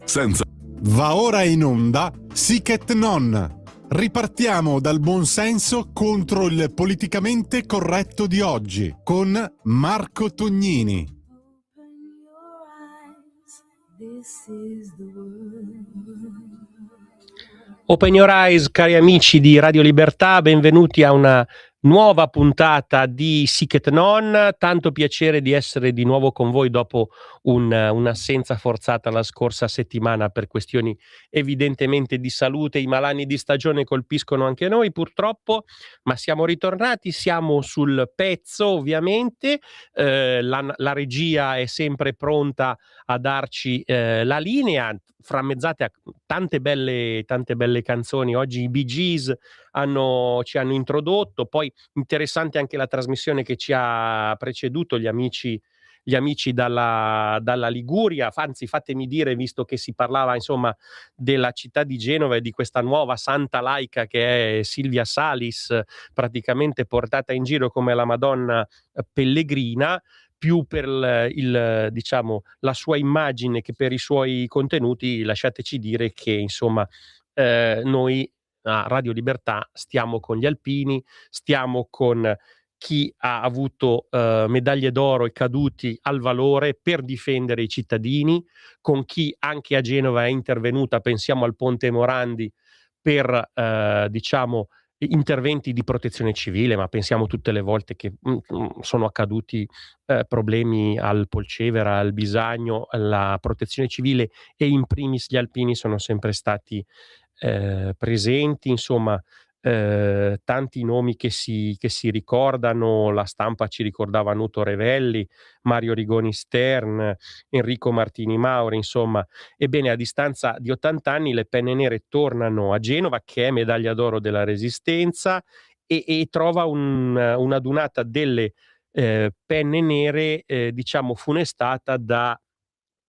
senza. Va ora in onda Sic et Non. Ripartiamo dal buonsenso contro il politicamente corretto di oggi con Marco Tognini. Open Your Eyes, cari amici di Radio Libertà, benvenuti a una nuova puntata di Sic et Non. Tanto piacere di essere di nuovo con voi dopo un'assenza forzata la scorsa settimana per questioni evidentemente di salute. I malanni di stagione colpiscono anche noi purtroppo, ma siamo ritornati, siamo sul pezzo ovviamente. La regia è sempre pronta a darci la linea, frammezzate a tante belle canzoni. Oggi i Bee Gees ci hanno introdotto, poi interessante anche la trasmissione che ci ha preceduto, gli amici dalla Liguria. Anzi, fatemi dire, visto che si parlava insomma della città di Genova e di questa nuova santa laica che è Silvia Salis, praticamente portata in giro come la Madonna pellegrina, più per diciamo la sua immagine che per i suoi contenuti. Lasciateci dire che insomma noi a Radio Libertà stiamo con gli alpini, stiamo con chi ha avuto medaglie d'oro e caduti al valore per difendere i cittadini, con chi anche a Genova è intervenuta, pensiamo al Ponte Morandi, per diciamo interventi di protezione civile, ma pensiamo tutte le volte che sono accaduti problemi al Polcevera, al Bisagno. La protezione civile e in primis gli alpini sono sempre stati presenti, insomma. Tanti nomi che si ricordano. La stampa ci ricordava Nuto Revelli, Mario Rigoni Stern, Enrico Martini Mauri, insomma. Ebbene, a distanza di 80 anni le penne nere tornano a Genova, che è medaglia d'oro della Resistenza, e trova una dunata delle penne nere diciamo funestata da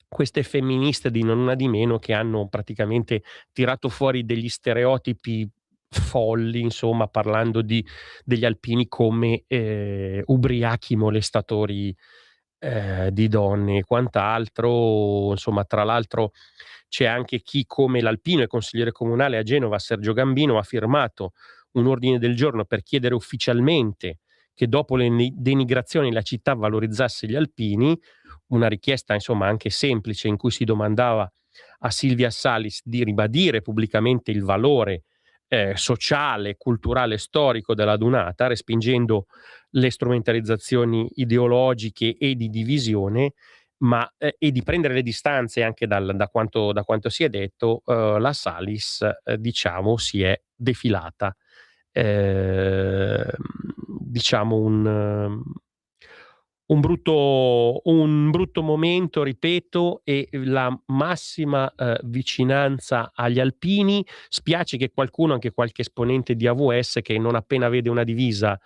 queste femministe di non una di meno, che hanno praticamente tirato fuori degli stereotipi folli, insomma, parlando degli alpini come ubriachi molestatori di donne e quant'altro. Insomma, tra l'altro c'è anche chi, come l'alpino e consigliere comunale a Genova Sergio Gambino, ha firmato un ordine del giorno per chiedere ufficialmente che dopo le denigrazioni la città valorizzasse gli alpini. Una richiesta insomma anche semplice, in cui si domandava a Silvia Salis di ribadire pubblicamente il valore sociale, culturale, storico della dunata, respingendo le strumentalizzazioni ideologiche e di divisione, ma e di prendere le distanze anche da quanto si è detto. La Salis diciamo si è defilata, diciamo un brutto momento, ripeto, e la massima vicinanza agli alpini. Spiace che qualcuno, anche qualche esponente di AVS, che non appena vede una divisa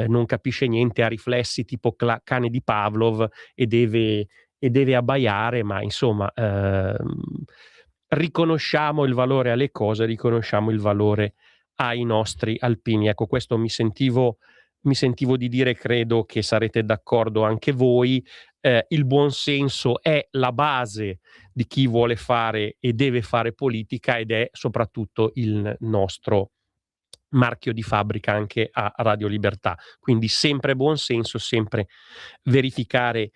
non capisce niente, ha riflessi tipo cane di Pavlov e deve abbaiare, ma insomma riconosciamo il valore alle cose, riconosciamo il valore ai nostri alpini. Ecco, questo mi sentivo di dire, credo che sarete d'accordo anche voi. Il buonsenso è la base di chi vuole fare e deve fare politica, ed è soprattutto il nostro marchio di fabbrica anche a Radio Libertà. Quindi sempre buonsenso, sempre verificare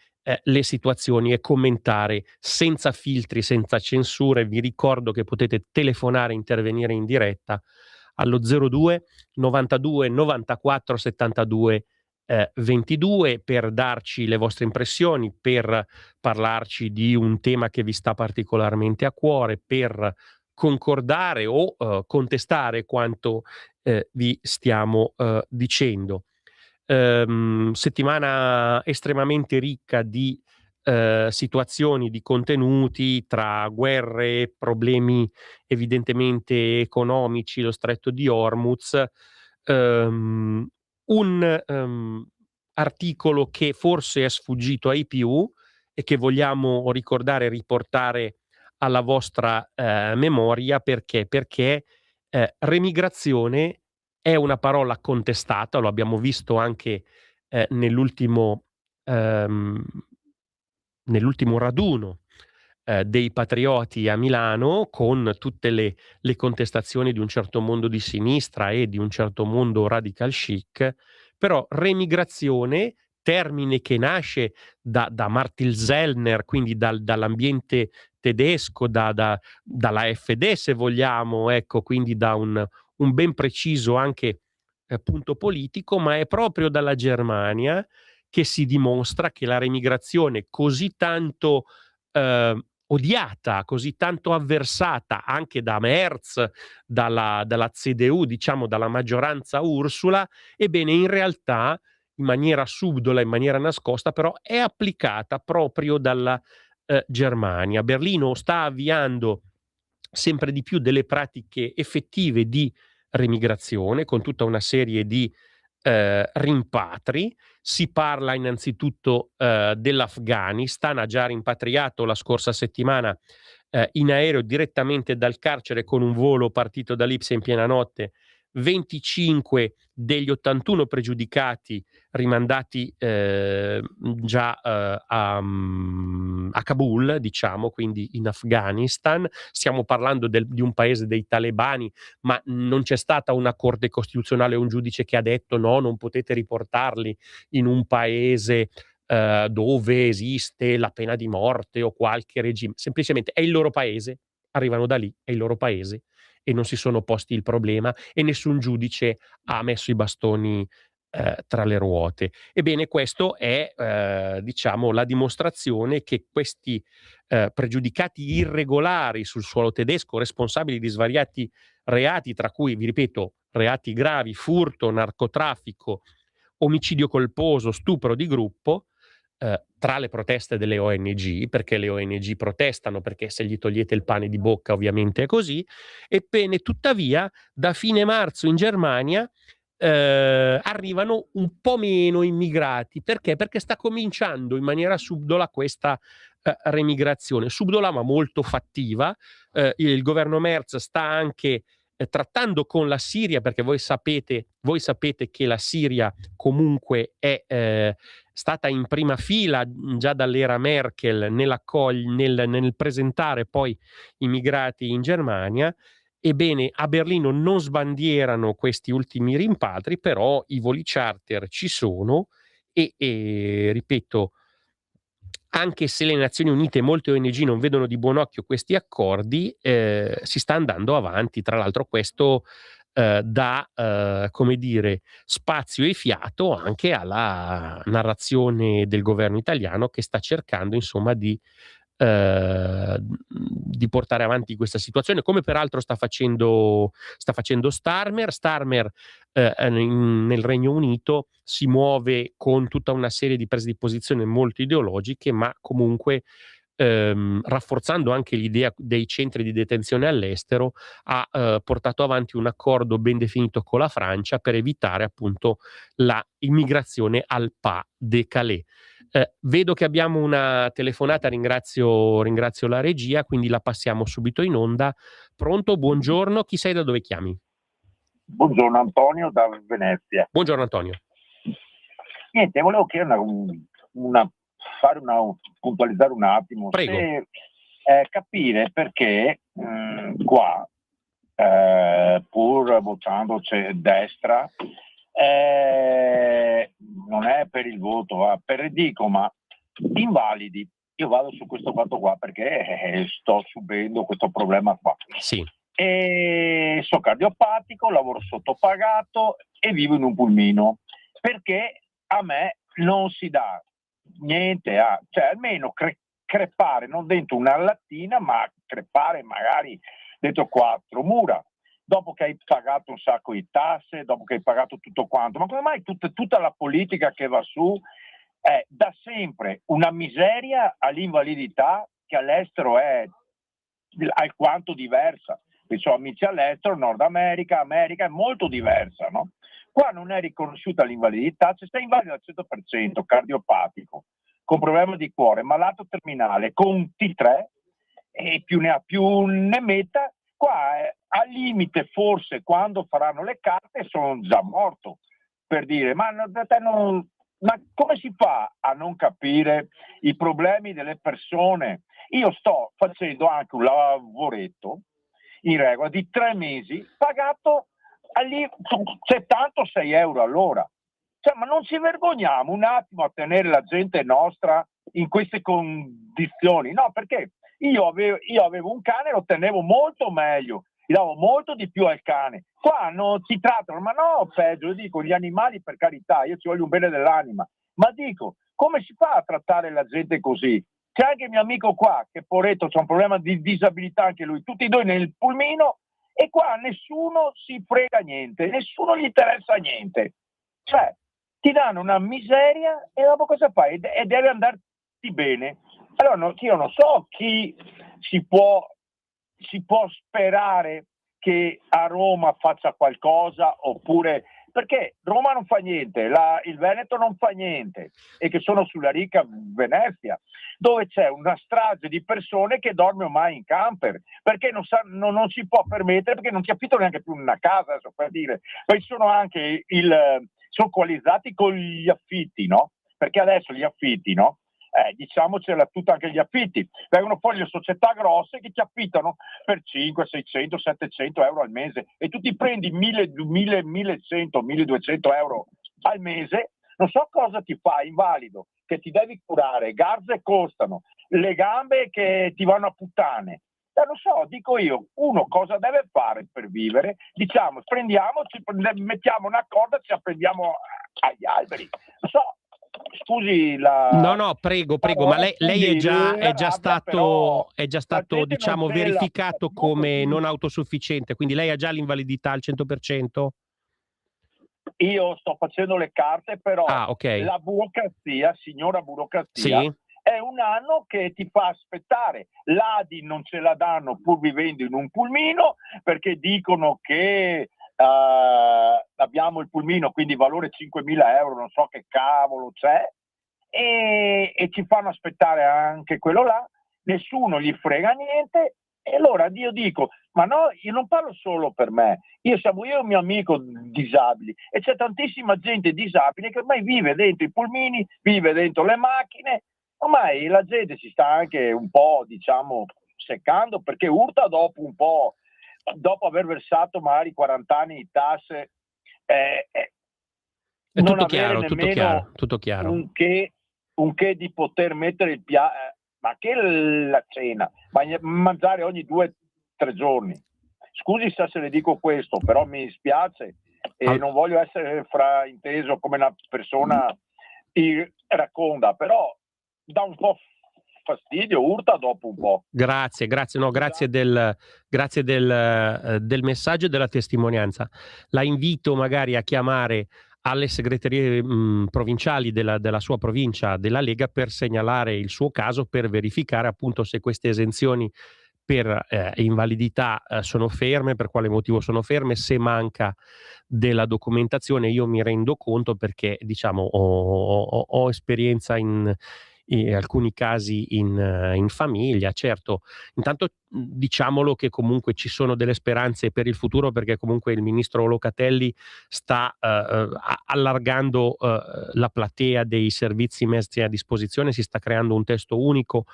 le situazioni e commentare senza filtri, senza censure. Vi ricordo che potete telefonare e intervenire in diretta allo 02 92 94 72 22 per darci le vostre impressioni, per parlarci di un tema che vi sta particolarmente a cuore, per concordare o contestare quanto vi stiamo dicendo. Settimana estremamente ricca di situazioni, di contenuti, tra guerre, problemi evidentemente economici, lo stretto di Hormuz, un articolo che forse è sfuggito ai più e che vogliamo ricordare e riportare alla vostra memoria. Perché remigrazione è una parola contestata, lo abbiamo visto anche nell'ultimo raduno dei patrioti a Milano, con tutte le contestazioni di un certo mondo di sinistra e di un certo mondo radical chic, però remigrazione, termine che nasce da Martin Sellner, quindi dall'ambiente tedesco, dalla AfD se vogliamo, ecco, quindi da un ben preciso anche punto politico, ma è proprio dalla Germania che si dimostra che la remigrazione così tanto odiata, così tanto avversata anche da Merz, dalla CDU, diciamo dalla maggioranza Ursula, ebbene in realtà in maniera subdola, in maniera nascosta, però è applicata proprio dalla Germania. Berlino sta avviando sempre di più delle pratiche effettive di remigrazione, con tutta una serie di rimpatri. Si parla innanzitutto dell'Afghanistan, ha già rimpatriato la scorsa settimana in aereo direttamente dal carcere con un volo partito da Lipsia in piena notte 25 degli 81 pregiudicati rimandati già a Kabul, diciamo, quindi in Afghanistan. Stiamo parlando di un paese dei talebani, ma non c'è stata una corte costituzionale o un giudice che ha detto no, non potete riportarli in un paese dove esiste la pena di morte o qualche regime. Semplicemente è il loro paese, arrivano da lì, è il loro paese e non si sono posti il problema e nessun giudice ha messo i bastoni tra le ruote. Ebbene, questo è diciamo la dimostrazione che questi pregiudicati irregolari sul suolo tedesco, responsabili di svariati reati, tra cui, vi ripeto, reati gravi, furto, narcotraffico, omicidio colposo, stupro di gruppo, tra le proteste delle ONG, perché le ONG protestano, perché se gli togliete il pane di bocca ovviamente è così, ebbene tuttavia da fine marzo in Germania arrivano un po' meno immigrati. Perché? Perché sta cominciando in maniera subdola questa remigrazione, subdola ma molto fattiva. Il governo Merz sta anche trattando con la Siria, perché voi sapete che la Siria comunque è stata in prima fila già dall'era Merkel nel presentare poi i migrati in Germania. Ebbene, a Berlino non sbandierano questi ultimi rimpatri, però i voli charter ci sono e ripeto, anche se le Nazioni Unite e molte ONG non vedono di buon occhio questi accordi, si sta andando avanti. Tra l'altro questo dà, come dire, spazio e fiato anche alla narrazione del governo italiano, che sta cercando insomma di portare avanti questa situazione, come peraltro sta facendo Starmer. Starmer nel Regno Unito si muove con tutta una serie di prese di posizione molto ideologiche, ma comunque rafforzando anche l'idea dei centri di detenzione all'estero, ha portato avanti un accordo ben definito con la Francia per evitare appunto la immigrazione al pas de Calais. Vedo che abbiamo una telefonata, ringrazio la regia, quindi la passiamo subito in onda. Pronto? Buongiorno, chi sei, da dove chiami? Buongiorno, Antonio da Venezia. Buongiorno Antonio. Niente, volevo chiedere puntualizzare un attimo. Prego. Se, capire perché qua, pur votando destra, non è per il voto, per dico, ma invalidi. Io vado su questo fatto qua perché sto subendo questo problema qua. Sì. E sono cardiopatico, lavoro sottopagato e vivo in un pulmino, perché a me non si dà niente, cioè almeno crepare, non dentro una lattina, ma crepare magari dentro 4 mura, dopo che hai pagato un sacco di tasse, dopo che hai pagato tutto quanto. Ma come mai tutta la politica che va su dà sempre una miseria all'invalidità che all'estero è alquanto diversa? Ho amici all'estero, Nord America, America è molto diversa, no? Qua non è riconosciuta l'invalidità, se sei invalido al 100%, cardiopatico, con problema di cuore, malato terminale, con T3 e più ne ha più ne metta, qua al limite forse quando faranno le carte sono già morto, per dire, ma te non ma come si fa a non capire i problemi delle persone? Io sto facendo anche un lavoretto in regola di 3 mesi, pagato agli 76 euro all'ora. Cioè, ma non ci vergogniamo un attimo a tenere la gente nostra in queste condizioni? No, perché io avevo un cane, lo tenevo molto meglio, gli davo molto di più al cane. Qua non si trattano, ma no, peggio, io dico, gli animali, per carità, io ci voglio un bene dell'anima, ma dico, come si fa a trattare la gente così? C'è anche il mio amico qua, che poretto, c'ha un problema di disabilità anche lui, tutti e due nel pulmino, e qua nessuno si frega niente, nessuno gli interessa niente. Cioè, ti danno una miseria e dopo cosa fai? E deve andarti bene. Allora io non so chi si può sperare che a Roma faccia qualcosa, oppure perché Roma non fa niente, il Veneto non fa niente, e che sono sulla ricca Venezia, dove c'è una strage di persone che dorme ormai in camper, perché non si può permettere, perché non ti affittano neanche più una casa, per dire. Poi sono anche sono coalizzati con gli affitti, no? Perché adesso gli affitti, no? Diciamocela tutta, anche gli affitti, vengono fuori le società grosse che ti affittano per 5, 600, 700 euro al mese, e tu ti prendi 1100, 1200 euro al mese. Non so cosa ti fa, invalido, che ti devi curare, garze costano, le gambe che ti vanno a puttane. Non so, dico io, uno cosa deve fare per vivere? Diciamo, mettiamo una corda, ci apprendiamo agli alberi. Non so. Scusi No, prego, ma lei è già stato, diciamo, verificato come non autosufficiente, quindi lei ha già l'invalidità al 100%? Io sto facendo le carte, però okay. La burocrazia, signora burocrazia, sì, è un anno che ti fa aspettare. L'ADI non ce la danno pur vivendo in un pulmino, perché dicono che abbiamo il pulmino, quindi valore 5.000 euro, non so che cavolo c'è, e ci fanno aspettare anche quello là, nessuno gli frega niente. E allora io dico, ma no, io non parlo solo per me, siamo io e un mio amico disabili, e c'è tantissima gente disabile che ormai vive dentro i pulmini, vive dentro le macchine. Ormai la gente si sta anche un po', diciamo, seccando, perché urta dopo un po', dopo aver versato magari 40 anni di tasse, è non tutto avere chiaro, nemmeno un che di poter mettere il piatto, ma che la cena, mangiare ogni 2-3 giorni. Scusi se le dico questo, però mi dispiace e non voglio essere frainteso come una persona irraconda, però dà un po' fastidio, urta dopo un po'. Grazie del messaggio e della testimonianza. La invito magari a chiamare alle segreterie provinciali della sua provincia della Lega per segnalare il suo caso, per verificare appunto se queste esenzioni per invalidità sono ferme, per quale motivo sono ferme, se manca della documentazione. Io mi rendo conto, perché diciamo ho esperienza in alcuni casi in famiglia. Certo, intanto diciamolo che comunque ci sono delle speranze per il futuro, perché comunque il ministro Locatelli sta allargando la platea dei servizi messi a disposizione, si sta creando un testo unico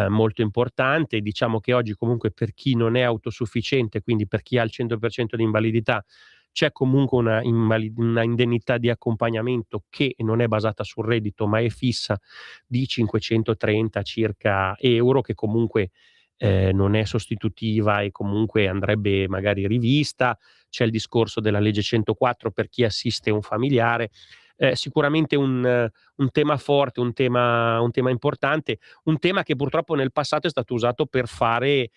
molto importante. Diciamo che oggi comunque per chi non è autosufficiente, quindi per chi ha il 100% di invalidità, c'è comunque una indennità di accompagnamento che non è basata sul reddito, ma è fissa, di 530 circa euro, che comunque non è sostitutiva e comunque andrebbe magari rivista. C'è il discorso della legge 104 per chi assiste un familiare. Sicuramente un tema forte, un tema importante, un tema che purtroppo nel passato è stato usato per fare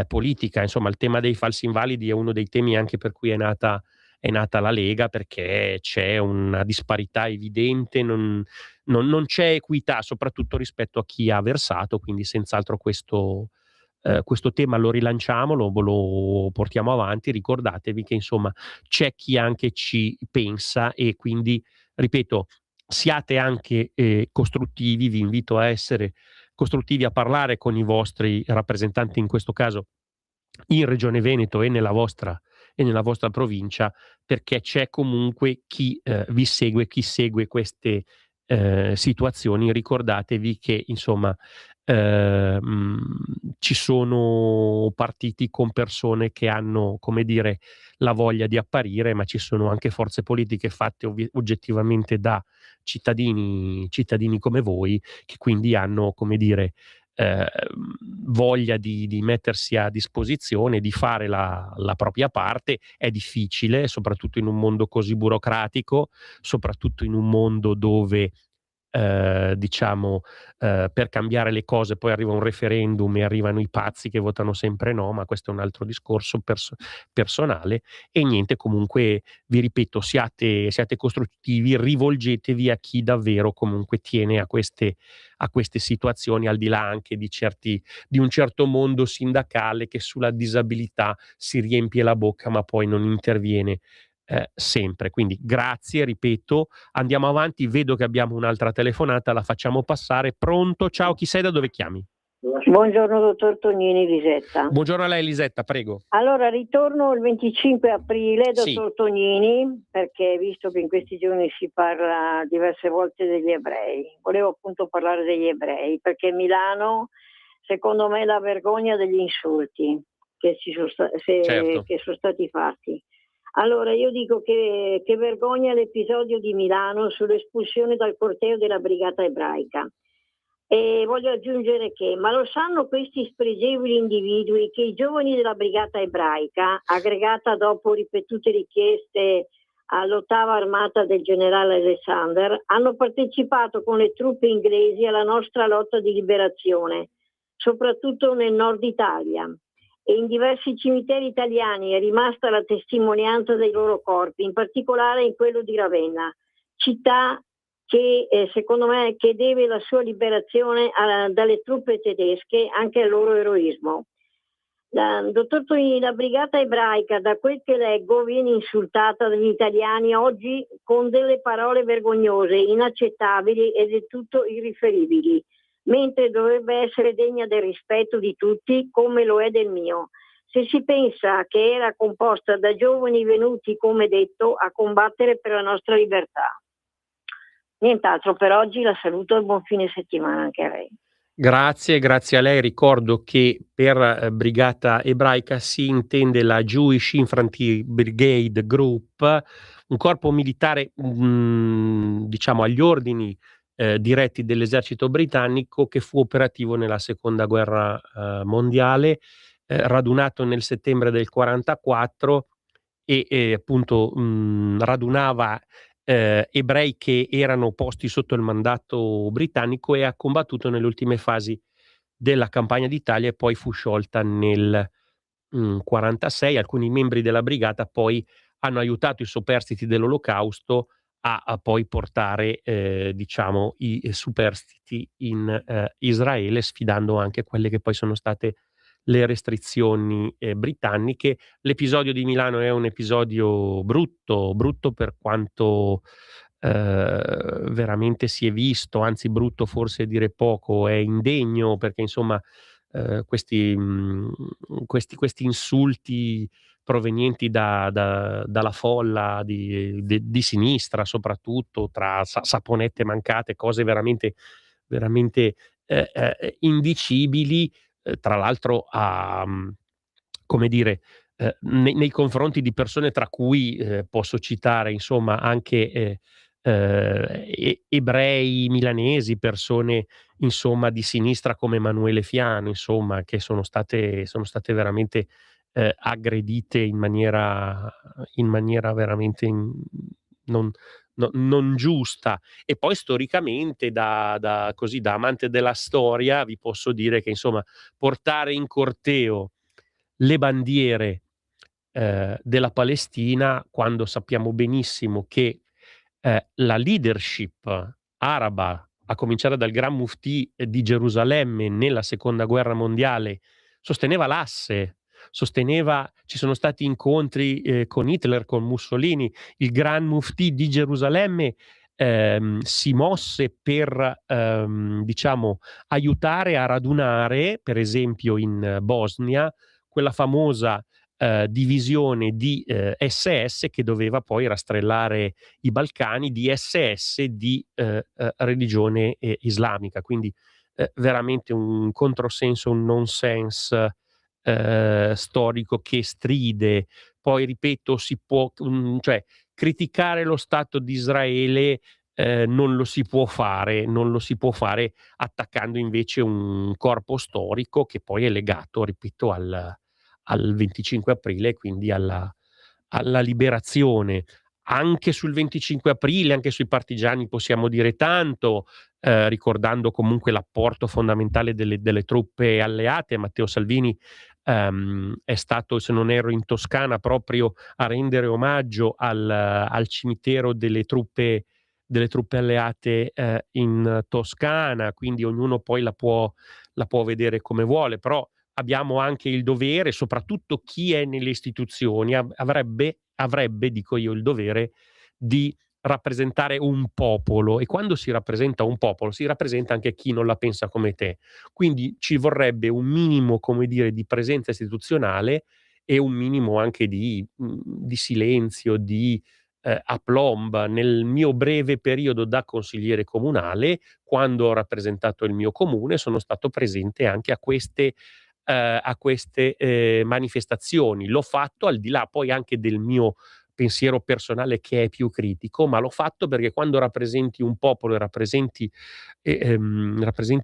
politica. Insomma, il tema dei falsi invalidi è uno dei temi anche per cui è nata la Lega, perché c'è una disparità evidente, non c'è equità, soprattutto rispetto a chi ha versato. Quindi senz'altro questo tema lo rilanciamo, lo portiamo avanti. Ricordatevi che insomma c'è chi anche ci pensa, e quindi ripeto, siate anche costruttivi. Vi invito a essere costruttivi, a parlare con i vostri rappresentanti, in questo caso in Regione Veneto e nella vostra e nella vostra provincia, perché c'è comunque chi vi segue, chi segue queste situazioni. Ricordatevi che insomma ci sono partiti con persone che hanno, come dire, la voglia di apparire, ma ci sono anche forze politiche fatte oggettivamente da cittadini come voi, che quindi hanno, come dire, eh, voglia di mettersi a disposizione, di fare la propria parte. È difficile, soprattutto in un mondo così burocratico, soprattutto in un mondo dove diciamo per cambiare le cose poi arriva un referendum e arrivano i pazzi che votano sempre no, ma questo è un altro discorso personale. E niente, comunque vi ripeto, siate costruttivi, rivolgetevi a chi davvero comunque tiene a queste situazioni, al di là anche di un certo mondo sindacale che sulla disabilità si riempie la bocca ma poi non interviene sempre. Quindi grazie, ripeto, andiamo avanti, vedo che abbiamo un'altra telefonata, la facciamo passare. Pronto? Ciao, chi sei, da dove chiami? Buongiorno dottor Tognini, Lisetta. Buongiorno a lei, Lisetta, prego. Allora, ritorno il 25 aprile, dottor Sì. Tognini, perché visto che in questi giorni si parla diverse volte degli ebrei, volevo appunto parlare degli ebrei, perché Milano, secondo me, è la vergogna degli insulti che Certo. che sono stati fatti. Allora, io dico che vergogna l'episodio di Milano sull'espulsione dal corteo della brigata ebraica. E voglio aggiungere ma lo sanno questi spregevoli individui che i giovani della brigata ebraica, aggregata dopo ripetute richieste all'8ª armata del generale Alexander, hanno partecipato con le truppe inglesi alla nostra lotta di liberazione, soprattutto nel nord Italia. E in diversi cimiteri italiani è rimasta la testimonianza dei loro corpi, in particolare in quello di Ravenna, città che secondo me che deve la sua liberazione dalle truppe tedesche anche al loro eroismo. Dottor Tonini, la brigata ebraica, da quel che leggo, viene insultata dagli italiani oggi con delle parole vergognose, inaccettabili e del tutto irriferibili, mentre dovrebbe essere degna del rispetto di tutti come lo è del mio. Se si pensa che era composta da giovani venuti, come detto, a combattere per la nostra libertà. Nient'altro per oggi, la saluto e buon fine settimana anche a lei. Grazie a lei. Ricordo che per brigata ebraica si intende la Jewish Infantry Brigade Group, un corpo militare diciamo agli ordini diretti dell'esercito britannico, che fu operativo nella seconda guerra mondiale, radunato nel settembre del 44 e appunto radunava ebrei che erano posti sotto il mandato britannico, e ha combattuto nelle ultime fasi della campagna d'Italia e poi fu sciolta nel 46. Alcuni membri della brigata poi hanno aiutato i superstiti dell'Olocausto a poi portare diciamo i superstiti in Israele, sfidando anche quelle che poi sono state le restrizioni britanniche. L'episodio di Milano è un episodio brutto per quanto veramente si è visto, anzi brutto forse dire poco, è indegno, perché insomma questi insulti provenienti dalla folla di sinistra, soprattutto tra saponette mancate, cose veramente indicibili, tra l'altro come dire, nei confronti di persone tra cui posso citare insomma anche ebrei milanesi, persone insomma di sinistra come Emanuele Fiano, insomma, che sono state veramente aggredite in maniera veramente non giusta. E poi storicamente da amante della storia vi posso dire che insomma portare in corteo le bandiere della Palestina, quando sappiamo benissimo che la leadership araba, a cominciare dal Gran Muftì di Gerusalemme nella seconda guerra mondiale, sosteneva l'asse, ci sono stati incontri con Hitler, con Mussolini. Il Gran Muftì di Gerusalemme si mosse per diciamo aiutare a radunare, per esempio in Bosnia, quella famosa divisione di SS che doveva poi rastrellare i Balcani di SS di religione islamica, quindi veramente un controsenso, un nonsense storico che stride. Poi ripeto, si può cioè criticare lo Stato di Israele non lo si può fare attaccando invece un corpo storico che poi è legato, ripeto, al 25 aprile, quindi alla liberazione. Anche sul 25 aprile, anche sui partigiani possiamo dire tanto, ricordando comunque l'apporto fondamentale delle truppe alleate. Matteo Salvini è stato, se non erro, in Toscana proprio a rendere omaggio al cimitero delle truppe alleate in Toscana, quindi ognuno poi la può vedere come vuole, però abbiamo anche il dovere, soprattutto chi è nelle istituzioni, avrebbe, dico io, il dovere di rappresentare un popolo, e quando si rappresenta un popolo si rappresenta anche chi non la pensa come te, quindi ci vorrebbe un minimo, come dire, di presenza istituzionale e un minimo anche di silenzio, di aplomb. Nel mio breve periodo da consigliere comunale, quando ho rappresentato il mio comune, sono stato presente anche a queste manifestazioni. L'ho fatto al di là poi anche del mio pensiero personale che è più critico, ma l'ho fatto perché quando rappresenti un popolo e rappresenti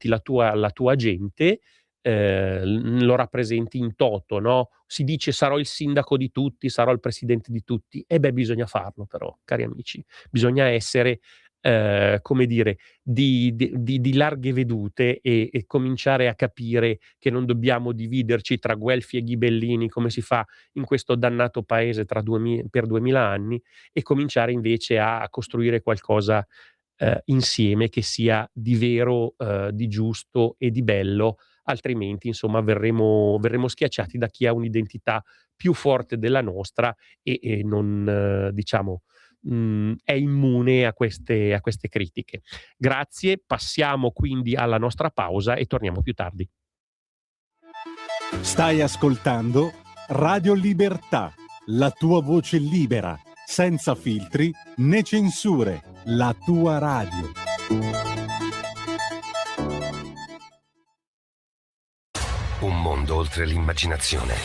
la tua gente, lo rappresenti in toto, no? Si dice sarò il sindaco di tutti, sarò il presidente di tutti, e beh, bisogna farlo però, cari amici, bisogna essere come dire, di larghe vedute e cominciare a capire che non dobbiamo dividerci tra guelfi e ghibellini come si fa in questo dannato paese per 2000 anni, e cominciare invece a costruire qualcosa insieme che sia di vero, di giusto e di bello, altrimenti insomma verremo schiacciati da chi ha un'identità più forte della nostra e non diciamo è immune a queste critiche. Grazie, passiamo quindi alla nostra pausa e torniamo più tardi. Stai ascoltando Radio Libertà, la tua voce libera, senza filtri né censure, la tua radio. Un mondo oltre l'immaginazione.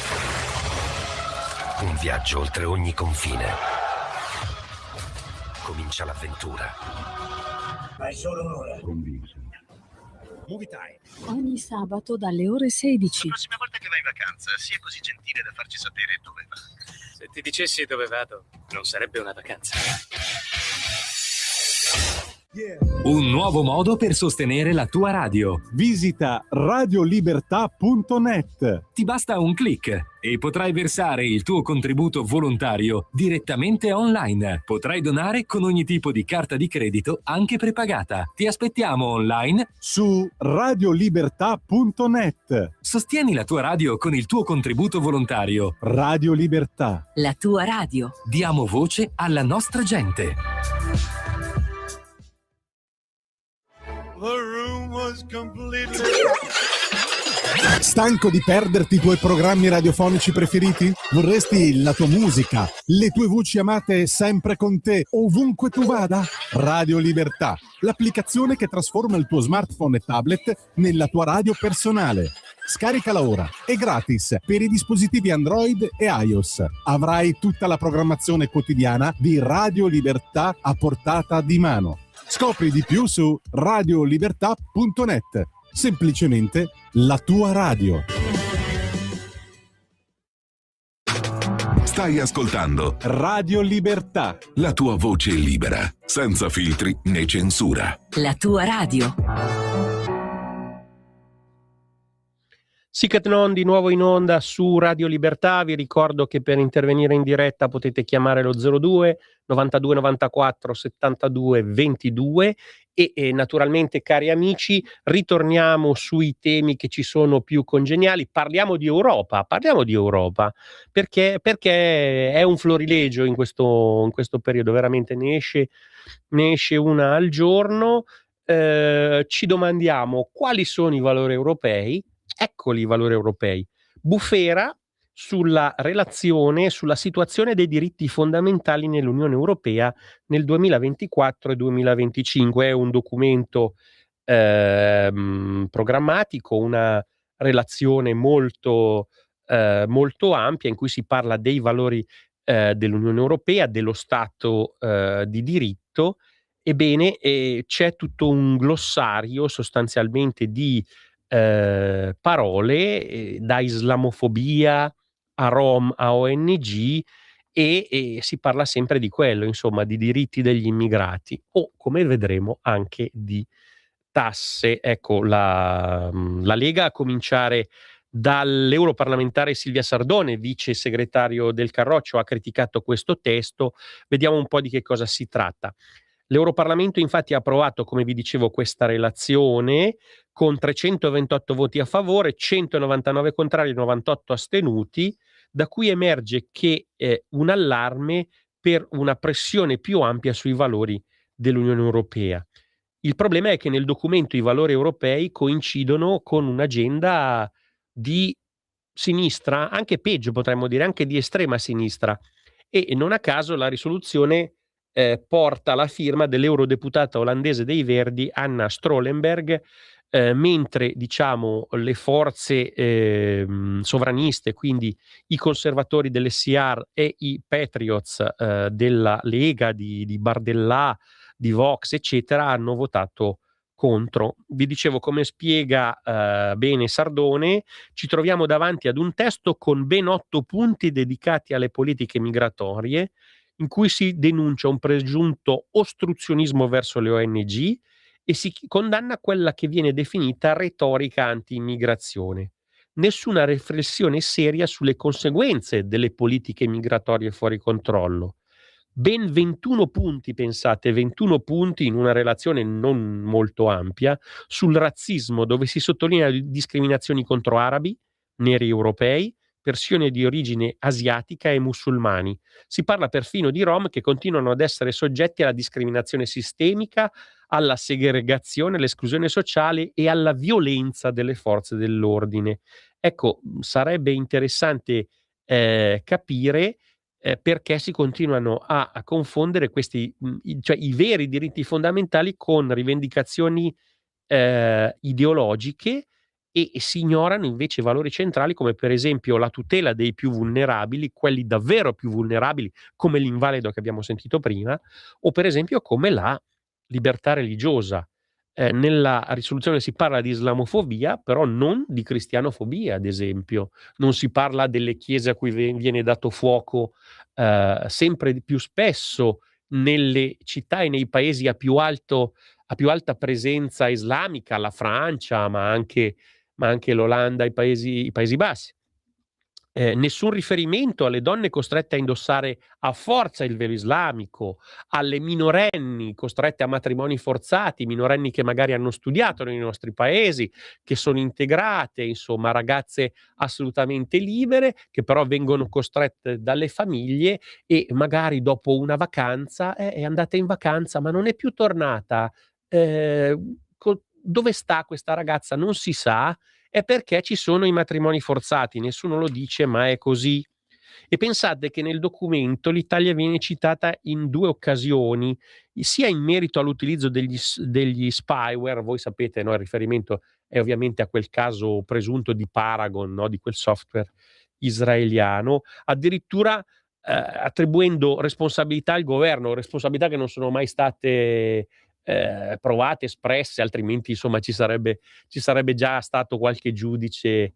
Un viaggio oltre ogni confine. Comincia l'avventura. Ma è solo un'ora. Movie Time. Ogni sabato dalle ore 16. La prossima volta che vai in vacanza, sia così gentile da farci sapere dove va. Se ti dicessi dove vado, non sarebbe una vacanza. Un nuovo modo per sostenere la tua radio. Visita radiolibertà.net. Ti basta un click e potrai versare il tuo contributo volontario direttamente online. Potrai donare con ogni tipo di carta di credito, anche prepagata. Ti aspettiamo online su radiolibertà.net. Sostieni la tua radio con il tuo contributo volontario. Radio Libertà. La tua radio. Diamo voce alla nostra gente. Stanco di perderti i tuoi programmi radiofonici preferiti? Vorresti la tua musica, le tue voci amate sempre con te, ovunque tu vada? Radio Libertà, l'applicazione che trasforma il tuo smartphone e tablet nella tua radio personale. Scaricala ora, è gratis per i dispositivi Android e iOS. Avrai tutta la programmazione quotidiana di Radio Libertà a portata di mano. Scopri di più su radiolibertà.net. Semplicemente la tua radio. Stai ascoltando Radio Libertà, la tua voce libera, senza filtri né censura. La tua radio. Sic et non, di nuovo in onda su Radio Libertà. Vi ricordo che per intervenire in diretta potete chiamare lo 02 92 94 72 22 e naturalmente, cari amici, ritorniamo sui temi che ci sono più congeniali. Parliamo di Europa perché è un florilegio in questo periodo, veramente ne esce una al giorno. Ci domandiamo quali sono i valori europei. Eccoli i valori europei. Bufera, sulla relazione sulla situazione dei diritti fondamentali nell'Unione Europea nel 2024 e 2025. È un documento programmatico, una relazione molto ampia in cui si parla dei valori dell'Unione Europea, dello Stato di diritto. Ebbene, c'è tutto un glossario sostanzialmente di parole, da islamofobia a rom a ONG, e si parla sempre di quello, insomma, di diritti degli immigrati o, come vedremo, anche di tasse. Ecco, la Lega, a cominciare dall'europarlamentare Silvia Sardone, vice segretario del Carroccio, ha criticato questo testo. Vediamo un po' di che cosa si tratta. L'Europarlamento infatti ha approvato, come vi dicevo, questa relazione con 328 voti a favore, 199 contrari e 98 astenuti, da cui emerge che un allarme per una pressione più ampia sui valori dell'Unione Europea. Il problema è che nel documento i valori europei coincidono con un'agenda di sinistra, anche peggio potremmo dire, anche di estrema sinistra, e non a caso la risoluzione porta la firma dell'eurodeputata olandese dei Verdi Anna Strollenberg, mentre diciamo le forze sovraniste, quindi i conservatori dell'SCR e i Patriots della Lega di Bardellà, di Vox, eccetera, hanno votato contro. Vi dicevo, come spiega bene Sardone, ci troviamo davanti ad un testo con ben 8 punti dedicati alle politiche migratorie, in cui si denuncia un presunto ostruzionismo verso le ONG e si condanna quella che viene definita retorica anti-immigrazione. Nessuna riflessione seria sulle conseguenze delle politiche migratorie fuori controllo. Ben 21 punti, pensate, 21 punti in una relazione non molto ampia sul razzismo, dove si sottolinea discriminazioni contro arabi, neri europei, persone di origine asiatica e musulmani. Si parla perfino di rom che continuano ad essere soggetti alla discriminazione sistemica, alla segregazione, all'esclusione sociale e alla violenza delle forze dell'ordine. Ecco, sarebbe interessante capire perché si continuano a confondere questi, cioè i veri diritti fondamentali con rivendicazioni ideologiche, e si ignorano invece valori centrali come per esempio la tutela dei più vulnerabili, quelli davvero più vulnerabili, come l'invalido che abbiamo sentito prima, o per esempio come la libertà religiosa. Nella risoluzione si parla di islamofobia, però non di cristianofobia, ad esempio. Non si parla delle chiese a cui viene dato fuoco sempre di più spesso nelle città e nei paesi a più alta presenza islamica, la Francia, ma anche l'Olanda, i Paesi Bassi. Nessun riferimento alle donne costrette a indossare a forza il velo islamico, alle minorenni costrette a matrimoni forzati, minorenni che magari hanno studiato nei nostri paesi, che sono integrate, insomma ragazze assolutamente libere, che però vengono costrette dalle famiglie e magari dopo una vacanza è andata in vacanza ma non è più tornata. Dove sta questa ragazza? Non si sa. È perché ci sono i matrimoni forzati, nessuno lo dice, ma è così. E pensate che nel documento l'Italia viene citata in 2 occasioni, sia in merito all'utilizzo degli spyware. Voi sapete, no, il riferimento è ovviamente a quel caso presunto di Paragon, no, di quel software israeliano, addirittura attribuendo responsabilità al governo, responsabilità che non sono mai state provate, espresse, altrimenti insomma ci sarebbe già stato qualche giudice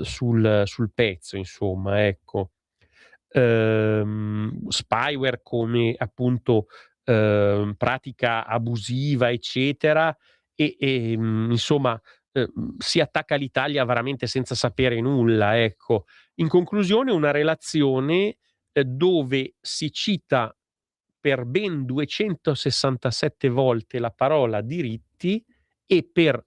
sul pezzo, insomma, ecco. Spyware come appunto pratica abusiva, eccetera, e insomma si attacca l'Italia veramente senza sapere nulla, ecco. In conclusione, una relazione dove si cita per ben 267 volte la parola diritti e per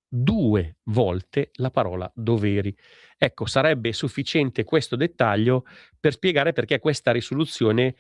2 volte la parola doveri. Ecco, sarebbe sufficiente questo dettaglio per spiegare perché questa risoluzione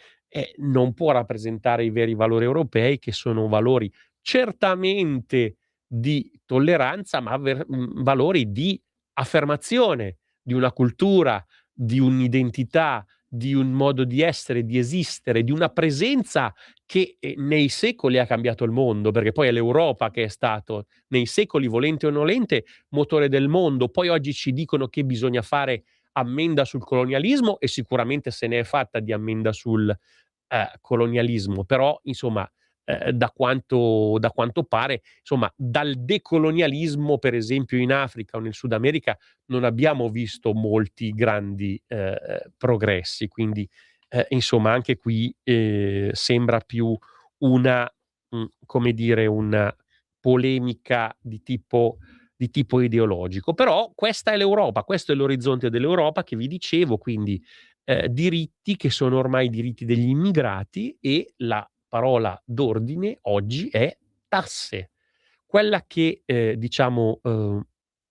non può rappresentare i veri valori europei, che sono valori certamente di tolleranza, ma valori di affermazione di una cultura, di un'identità, di un modo di essere, di esistere, di una presenza che nei secoli ha cambiato il mondo, perché poi è l'Europa che è stato nei secoli, volente o nolente, motore del mondo. Poi oggi ci dicono che bisogna fare ammenda sul colonialismo, e sicuramente se ne è fatta di ammenda sul colonialismo, però insomma da quanto pare, insomma, dal decolonialismo, per esempio in Africa o nel Sud America, non abbiamo visto molti grandi progressi, quindi insomma anche qui sembra più una, come dire, una polemica di tipo ideologico. Però questa è l'Europa, questo è l'orizzonte dell'Europa che vi dicevo, quindi diritti che sono ormai diritti degli immigrati, e la parola d'ordine oggi è tasse. Quella che diciamo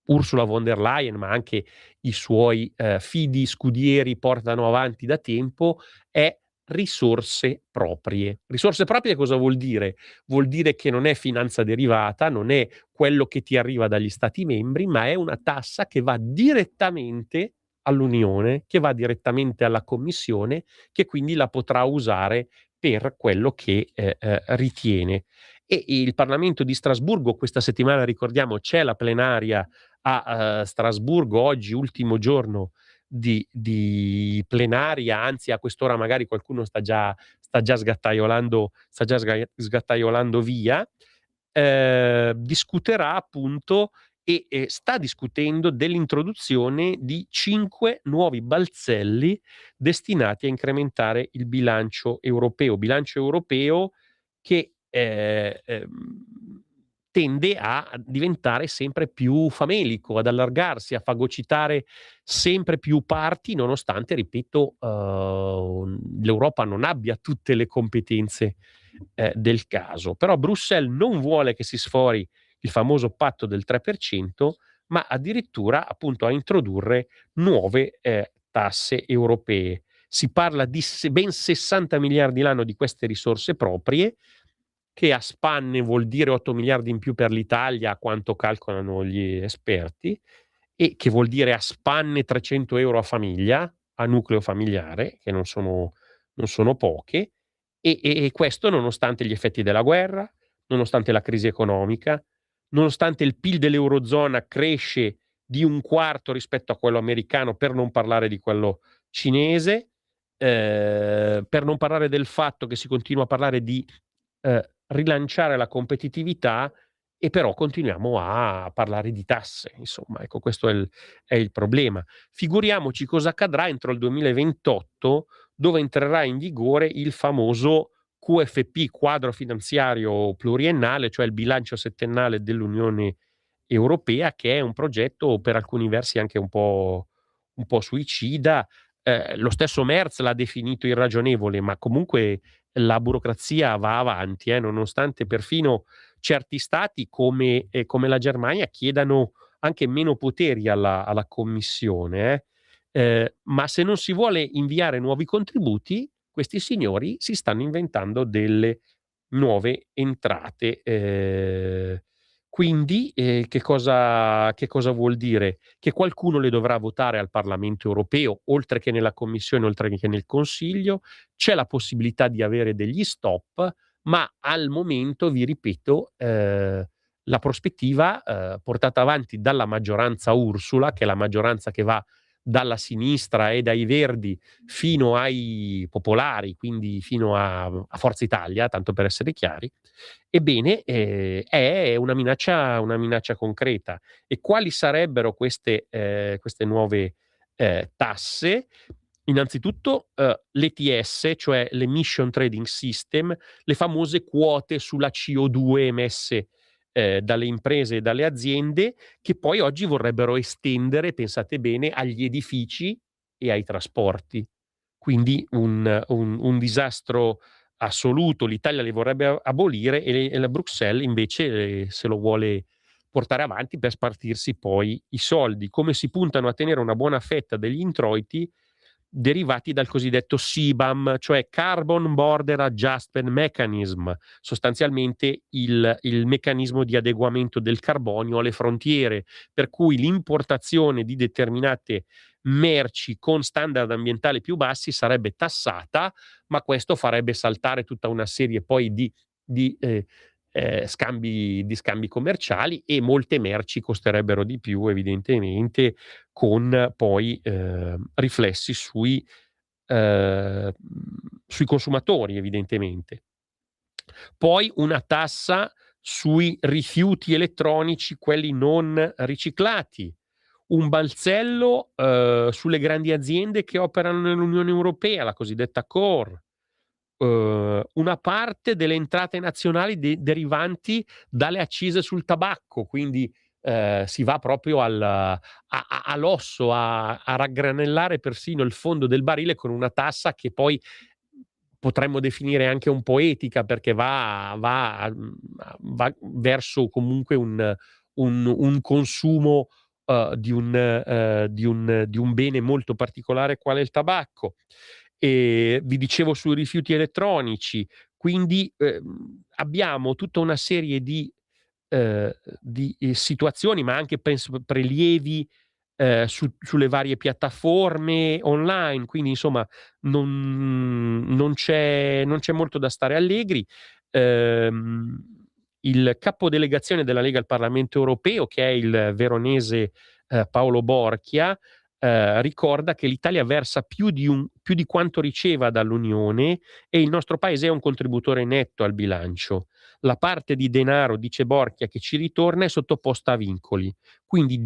Ursula von der Leyen, ma anche i suoi fidi scudieri portano avanti da tempo, è risorse proprie. Risorse proprie cosa vuol dire? Vuol dire che non è finanza derivata, non è quello che ti arriva dagli stati membri, ma è una tassa che va direttamente all'Unione, che va direttamente alla Commissione, che quindi la potrà usare per quello che ritiene. E il Parlamento di Strasburgo questa settimana, ricordiamo, c'è la plenaria a Strasburgo, oggi ultimo giorno di plenaria, anzi a quest'ora magari qualcuno sta già sgattaiolando via. Discuterà appunto e sta discutendo dell'introduzione di 5 nuovi balzelli destinati a incrementare il bilancio europeo che tende a diventare sempre più famelico, ad allargarsi, a fagocitare sempre più parti, nonostante, ripeto, l'Europa non abbia tutte le competenze del caso. Però Bruxelles non vuole che si sfori il famoso patto del 3%, ma addirittura appunto a introdurre nuove tasse europee. Si parla di ben 60 miliardi l'anno di queste risorse proprie, che a spanne vuol dire 8 miliardi in più per l'Italia, a quanto calcolano gli esperti, e che vuol dire a spanne 300 euro a famiglia, a nucleo familiare, che non sono poche, e questo nonostante gli effetti della guerra, nonostante la crisi economica, nonostante il PIL dell'Eurozona cresce di 1/4 rispetto a quello americano, per non parlare di quello cinese, per non parlare del fatto che si continua a parlare di rilanciare la competitività, e però continuiamo a parlare di tasse. Insomma, ecco, questo è il problema. Figuriamoci cosa accadrà entro il 2028, dove entrerà in vigore il famoso QFP, quadro finanziario pluriennale, cioè il bilancio settennale dell'Unione Europea, che è un progetto per alcuni versi anche un po' suicida. Lo stesso Merz l'ha definito irragionevole, ma comunque la burocrazia va avanti, nonostante perfino certi stati come la Germania chiedano anche meno poteri alla Commissione. Ma se non si vuole inviare nuovi contributi, questi signori si stanno inventando delle nuove entrate. Quindi che cosa vuol dire? Che qualcuno le dovrà votare al Parlamento europeo, oltre che nella Commissione, oltre che nel Consiglio. C'è la possibilità di avere degli stop, ma al momento, vi ripeto, la prospettiva portata avanti dalla maggioranza Ursula, che è la maggioranza che va dalla sinistra e dai Verdi fino ai popolari, quindi fino a Forza Italia, tanto per essere chiari, ebbene è una minaccia concreta. E quali sarebbero queste nuove tasse? Innanzitutto l'ETS, cioè l'Emission Trading System, le famose quote sulla CO2 emesse dalle imprese e dalle aziende, che poi oggi vorrebbero estendere, pensate bene, agli edifici e ai trasporti. Quindi un disastro assoluto. L'Italia le vorrebbe abolire e la Bruxelles invece se lo vuole portare avanti per spartirsi poi i soldi. Come si puntano a tenere una buona fetta degli introiti, derivati dal cosiddetto CBAM, cioè Carbon Border Adjustment Mechanism, sostanzialmente il meccanismo di adeguamento del carbonio alle frontiere, per cui l'importazione di determinate merci con standard ambientali più bassi sarebbe tassata, ma questo farebbe saltare tutta una serie poi di scambi commerciali, e molte merci costerebbero di più, evidentemente, con poi riflessi sui consumatori, evidentemente. Poi una tassa sui rifiuti elettronici, quelli non riciclati, un balzello sulle grandi aziende che operano nell'Unione Europea, la cosiddetta core, una parte delle entrate nazionali derivanti dalle accise sul tabacco, quindi si va proprio all'osso, a raggranellare persino il fondo del barile con una tassa che poi potremmo definire anche un po' etica, perché va verso comunque un consumo di un bene molto particolare quale il tabacco. E vi dicevo sui rifiuti elettronici, quindi abbiamo tutta una serie di situazioni, ma anche penso prelievi sulle varie piattaforme online, quindi insomma non c'è molto da stare allegri. Il capodelegazione della Lega al Parlamento Europeo, che è il veronese Paolo Borchia, ricorda che l'Italia versa più di quanto riceva dall'Unione, e il nostro paese è un contributore netto al bilancio. La parte di denaro, dice Borchia, che ci ritorna è sottoposta a vincoli, quindi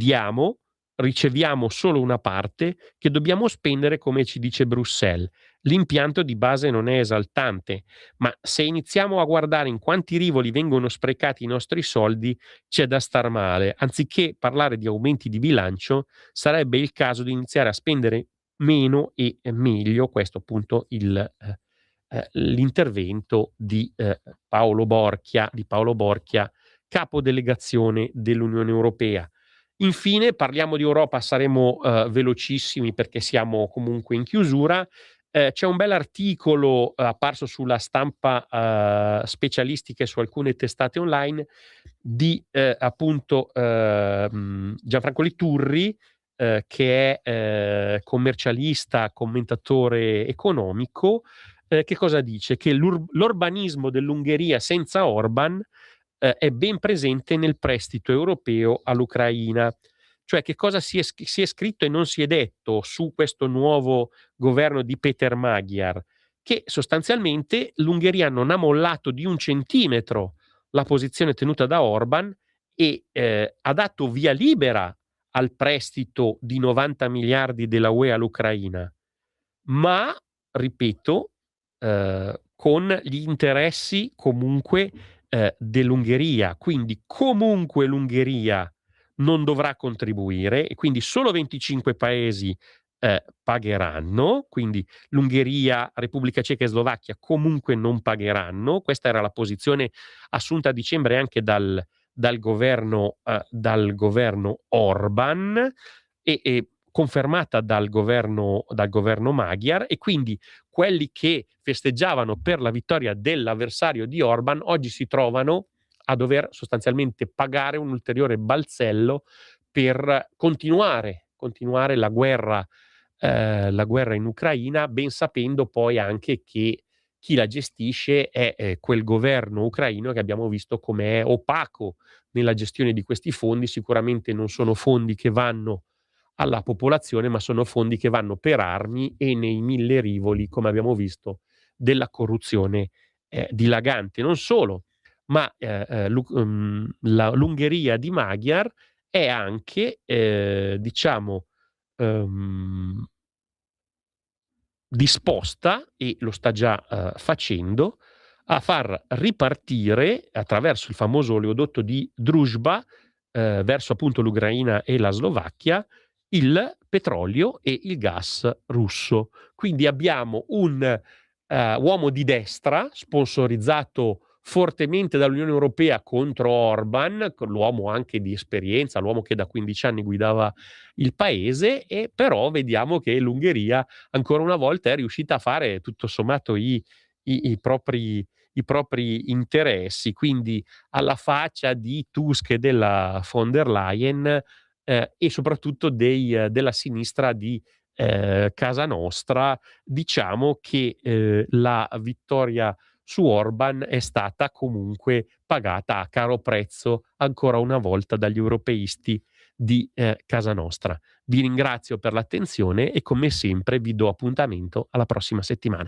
riceviamo solo una parte che dobbiamo spendere come ci dice Bruxelles. L'impianto di base non è esaltante, ma se iniziamo a guardare in quanti rivoli vengono sprecati i nostri soldi, c'è da star male. Anziché parlare di aumenti di bilancio, sarebbe il caso di iniziare a spendere meno e meglio. Questo appunto l'intervento di Paolo Borchia, capodelegazione dell'Unione Europea. Infine parliamo di Europa, saremo velocissimi perché siamo comunque in chiusura. C'è un bel articolo apparso sulla stampa specialistica e su alcune testate online di appunto Gianfranco Liturri, che è commercialista, commentatore economico. Che cosa dice? Che l'urbanismo dell'Ungheria senza Orban è ben presente nel prestito europeo all'Ucraina. Cioè, che cosa si è scritto e non si è detto su questo nuovo governo di Peter Magyar? Che sostanzialmente l'Ungheria non ha mollato di 1 centimetro la posizione tenuta da Orban e ha dato via libera al prestito di 90 miliardi della UE all'Ucraina, ma, ripeto, con gli interessi comunque dell'Ungheria, quindi comunque l'Ungheria non dovrà contribuire, e quindi solo 25 paesi pagheranno, quindi l'Ungheria, Repubblica Ceca e Slovacchia comunque non pagheranno. Questa era la posizione assunta a dicembre anche dal governo Orban e confermata dal governo Magyar, e quindi quelli che festeggiavano per la vittoria dell'avversario di Orban oggi si trovano a dover sostanzialmente pagare un ulteriore balzello per continuare la guerra in Ucraina, ben sapendo poi anche che chi la gestisce è quel governo ucraino che abbiamo visto come è opaco nella gestione di questi fondi. Sicuramente non sono fondi che vanno alla popolazione, ma sono fondi che vanno per armi e nei 1000 rivoli, come abbiamo visto, della corruzione dilagante. Non solo, ma l'Ungheria di Magyar è anche, disposta, e lo sta già facendo, a far ripartire attraverso il famoso oleodotto di Druzhba verso appunto l'Ucraina e la Slovacchia il petrolio e il gas russo. Quindi abbiamo un uomo di destra sponsorizzato fortemente dall'Unione Europea contro Orban, l'uomo anche di esperienza, l'uomo che da 15 anni guidava il paese, e però vediamo che l'Ungheria ancora una volta è riuscita a fare tutto sommato i propri interessi, quindi alla faccia di Tusk e della von der Leyen, e soprattutto della sinistra di Casa Nostra, diciamo che la vittoria su Orban è stata comunque pagata a caro prezzo ancora una volta dagli europeisti di Casa Nostra. Vi ringrazio per l'attenzione e come sempre vi do appuntamento alla prossima settimana.